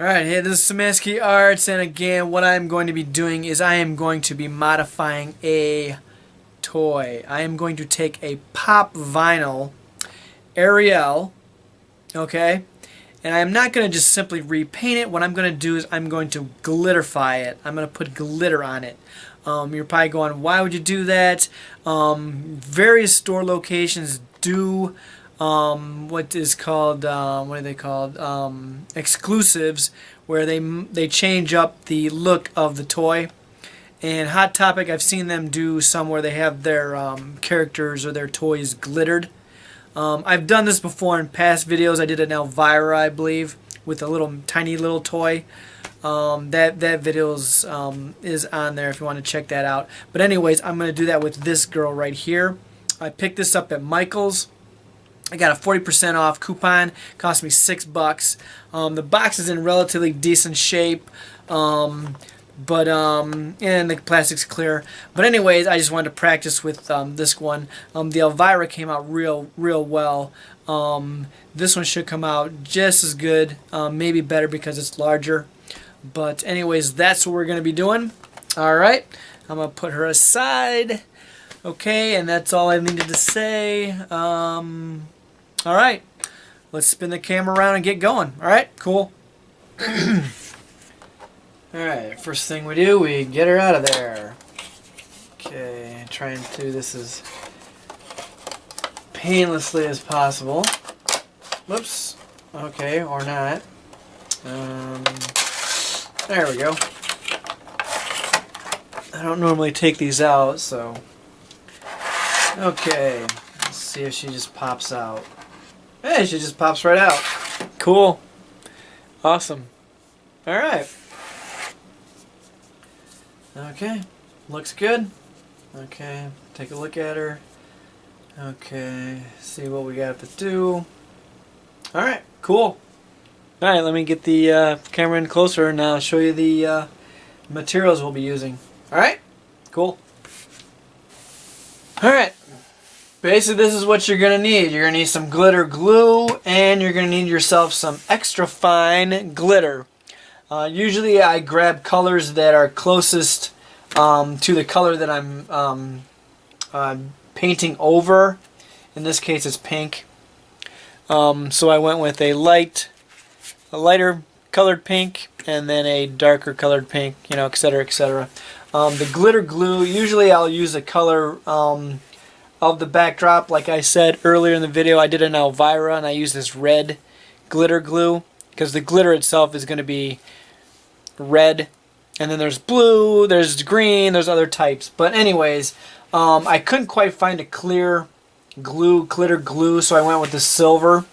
Alright, hey, this is Samansky Arts, and again, what I'm going to be doing is I am going to be modifying a toy. I am going to take a pop vinyl Ariel, okay, and I'm not going to just simply repaint it. What I'm going to do is I'm going to glitterify it. I'm going to put glitter on it. You're probably going, why would you do that? Various store locations do what is called what are they called, exclusives, where they change up the look of the toy. And Hot Topic, I've seen them do some where they have their characters or their toys glittered. I've done this before in past videos. I did an Elvira, I believe, with a little tiny little toy. That video is on there if you want to check that out. But anyways, I'm going to do that with this girl right here. I picked this up at Michael's. I got a 40% off coupon. Cost me $6. The box is in relatively decent shape, and the plastic's clear. But anyways, I just wanted to practice with this one. The Elvira came out real well. This one should come out just as good, maybe better because it's larger. But anyways, that's what we're going to be doing. Alright, I'm going to put her aside. Okay, and that's all I needed to say. Alright, let's spin the camera around and get going. Alright, cool. Alright, first thing we do, we get her out of there. Okay, trying to do this as painlessly as possible. Whoops. Okay, or not. There we go. I don't normally take these out, so... Okay, let's see if she just pops out. Hey, she just pops right out. Cool. Awesome. Alright. Okay, looks good. Okay, take a look at her. Okay, see what we got to do. Alright, cool. Alright, let me get the camera in closer and I'll show you the materials we'll be using. Alright, cool. Alright, basically this is what you're going to need. You're going to need some glitter glue and you're going to need yourself some extra fine glitter. Usually I grab colors that are closest to the color that I'm painting over. In this case it's pink. So I went with a lighter colored pink and then a darker colored pink, you know, etc., etc. The glitter glue, usually I'll use a color of the backdrop. Like I said earlier in the video, I did an Elvira and I used this red glitter glue because the glitter itself is going to be red, and then there's blue, there's green, there's other types. But anyways, I couldn't quite find a clear glitter glue, so I went with the silver,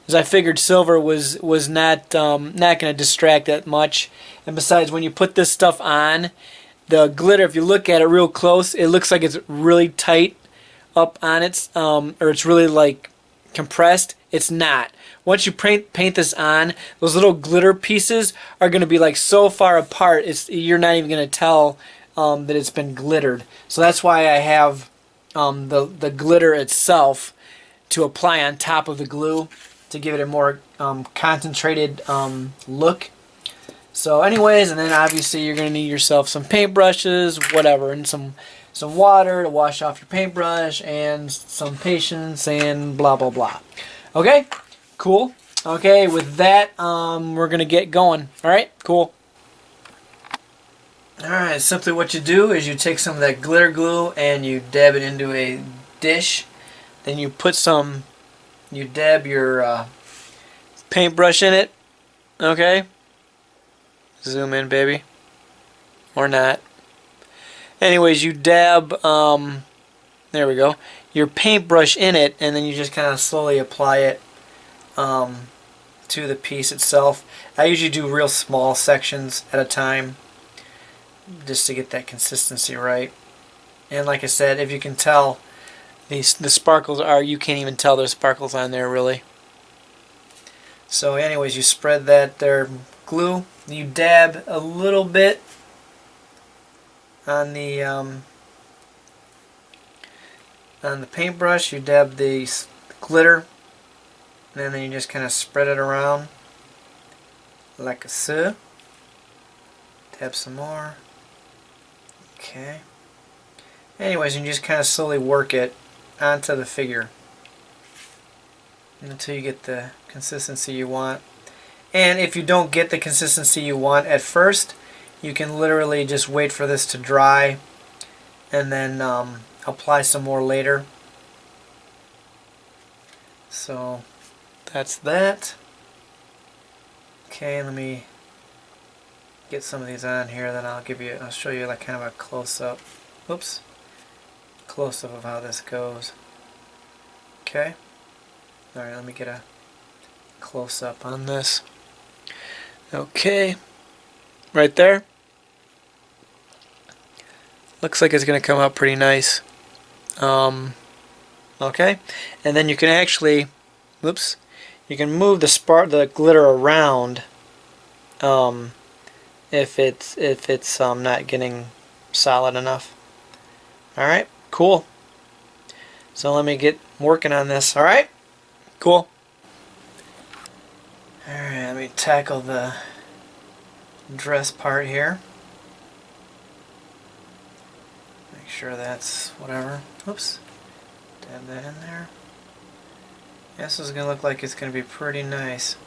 as I figured silver was not going to distract that much. And besides, when you put this stuff on, the glitter, if you look at it real close, it looks like it's really tight up on it, or it's really like compressed. It's not. Once you paint this on, those little glitter pieces are going to be like so far apart, you're not even going to tell that it's been glittered. So that's why I have the glitter itself to apply on top of the glue to give it a more concentrated look. So anyways, and then obviously you're going to need yourself some paintbrushes, whatever, and some water to wash off your paintbrush, and some patience, and blah blah blah. Okay, cool. Okay, with that, we're going to get going. Alright, cool. Alright, simply what you do is you take some of that glitter glue and you dab it into a dish. Then you dab your paintbrush in it. Okay? Zoom in, baby. Or not. Anyways, you dab, there we go, your paintbrush in it, and then you just kind of slowly apply it to the piece itself. I usually do real small sections at a time, just to get that consistency right. And like I said, if you can tell, the sparkles you can't even tell there's sparkles on there really. So anyways, you spread that there glue, you dab a little bit on the paintbrush, you dab the glitter, and then you just kind of spread it around like so. Tap some more. Okay. Anyways, you just kind of slowly work it onto the figure until you get the consistency you want. And if you don't get the consistency you want at first, you can literally just wait for this to dry and then apply some more later. So that's that. Okay, let me get some of these on here, then I'll show you like kind of a close-up. Oops. Close-up of how this goes. Okay. Alright, let me get a close-up on this. Okay. Right there. Looks like it's going to come out pretty nice. Okay. And then you can actually, whoops, you can move the glitter around if it's not getting solid enough. Alright, cool. So let me get working on this. Alright, cool. Alright, let me tackle the dress part here. Make sure that's whatever. Oops. Dab that in there. This is going to look like it's going to be pretty nice.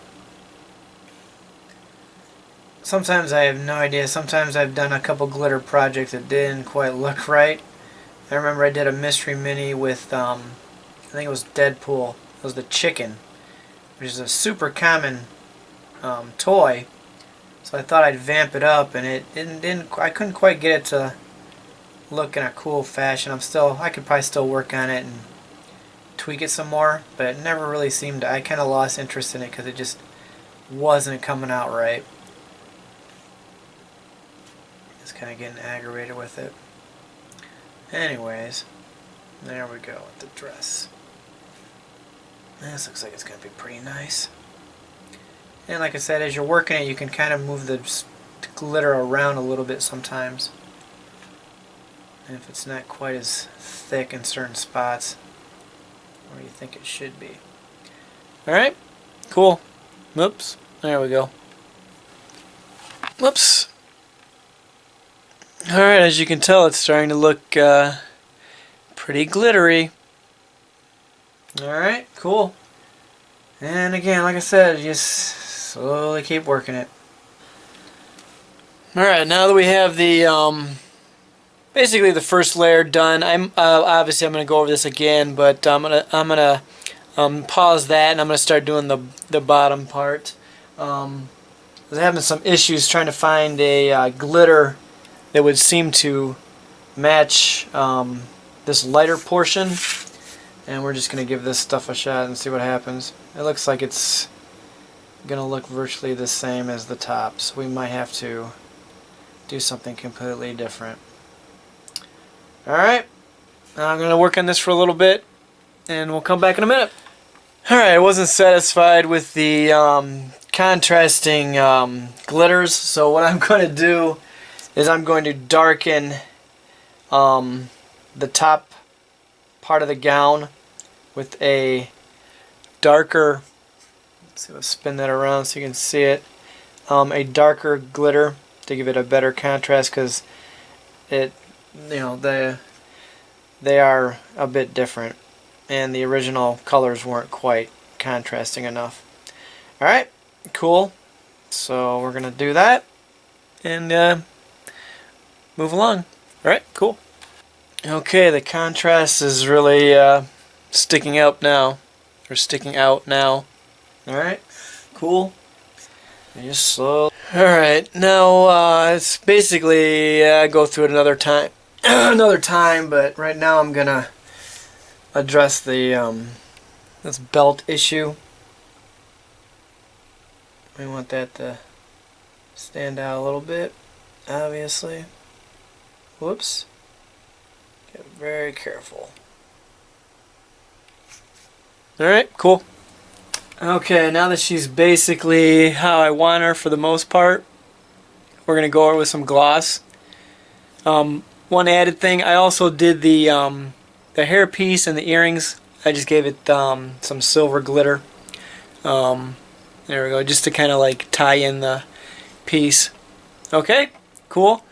Sometimes I have no idea. Sometimes I've done a couple glitter projects that didn't quite look right. I remember I did a mystery mini with, I think it was Deadpool. It was the chicken, which is a super common toy. So I thought I'd vamp it up, and I couldn't quite get it to look in a cool fashion. I could probably still work on it and tweak it some more, but it never really seemed, I kind of lost interest in it because it just wasn't coming out right. Just kind of getting aggravated with it. Anyways, there we go with the dress. This looks like it's going to be pretty nice. And like I said, as you're working it, you can kind of move the glitter around a little bit sometimes. And if it's not quite as thick in certain spots where you think it should be. Alright, cool. Whoops, there we go. Whoops. Alright, as you can tell, it's starting to look pretty glittery. Alright, cool. And again, like I said, just slowly keep working it. Alright, now that we have the basically the first layer done, obviously I'm going to go over this again, but I'm gonna pause that and I'm going to start doing the bottom part. I was having some issues trying to find a glitter that would seem to match this lighter portion, and we're just going to give this stuff a shot and see what happens. It looks like it's going to look virtually the same as the top, so we might have to do something completely different. Alright, I'm going to work on this for a little bit, and we'll come back in a minute. Alright, I wasn't satisfied with the contrasting glitters, so what I'm going to do is I'm going to darken the top part of the gown with a darker, let's see, let's spin that around so you can see it, a darker glitter to give it a better contrast, because it, you know, they are a bit different and the original colors weren't quite contrasting enough. Alright, cool. So we're gonna do that and move along. Alright, cool. Okay, the contrast is really sticking out now. Alright, cool. Just slow. Alright, now it's basically go through it another time. But right now I'm gonna address the this belt issue. We want that to stand out a little bit, obviously. Whoops. Get very careful. Alright, cool. Okay, now that she's basically how I want her for the most part, we're going to go over with some gloss. One added thing, I also did the hairpiece and the earrings. I just gave it some silver glitter. There we go, just to kind of like tie in the piece. Okay, cool.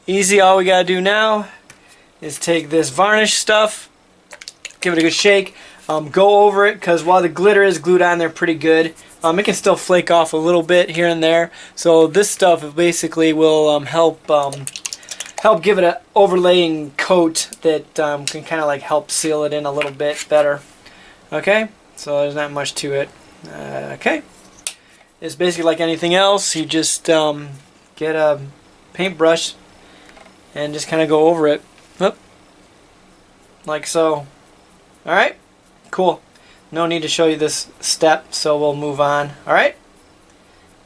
Easy. All we gotta do now is take this varnish stuff, give it a good shake, go over it, because while the glitter is glued on there pretty good, it can still flake off a little bit here and there. So this stuff basically will help give it an overlaying coat that can kind of like help seal it in a little bit better. Okay, so there's not much to it. Okay, it's basically like anything else. You just get a paintbrush and just kind of go over it, like so. Alright, cool. No need to show you this step, so we'll move on. Alright,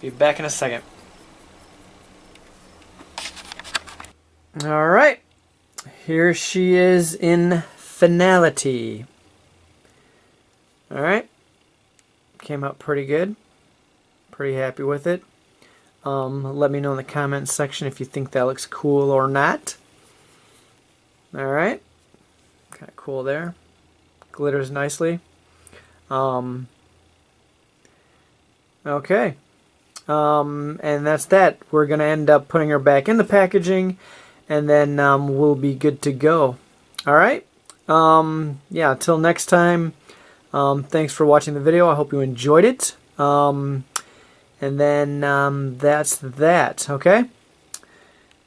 be back in a second. Alright, here she is in finality. Alright, came out pretty good. Pretty happy with it. Let me know in the comments section if you think that looks cool or not. Alright, kind of cool there. Glitters nicely. Okay. And that's that. We're going to end up putting her back in the packaging, and then we'll be good to go. Alright? Yeah, until next time, thanks for watching the video. I hope you enjoyed it. And then that's that, okay?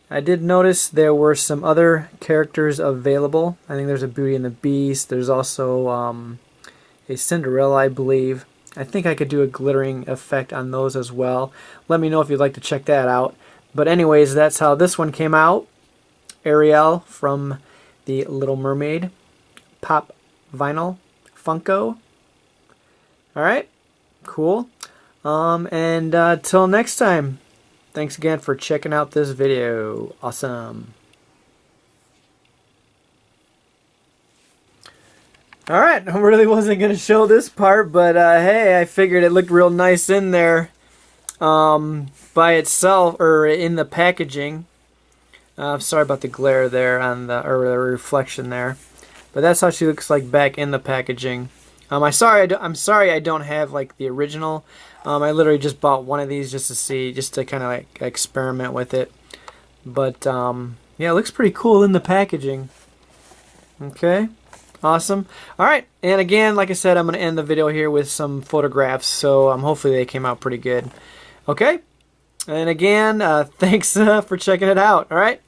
I did notice there were some other characters available. I think there's a Beauty and the Beast. There's also a Cinderella, I believe. I think I could do a glittering effect on those as well. Let me know if you'd like to check that out. But anyways, that's how this one came out. Ariel from the Little Mermaid. Pop Vinyl. Funko. Alright, cool. And till next time, thanks again for checking out this video. Awesome. Alright, I really wasn't going to show this part, but hey, I figured it looked real nice in there by itself, or in the packaging. Sorry about the glare there on the reflection there. But that's how she looks like back in the packaging. I'm sorry I don't have like the original. I literally just bought one of these just to see, just to kind of like experiment with it. But yeah, it looks pretty cool in the packaging. Okay, awesome. Alright, and again, like I said, I'm going to end the video here with some photographs, so hopefully they came out pretty good. Okay, and again, thanks for checking it out. Alright,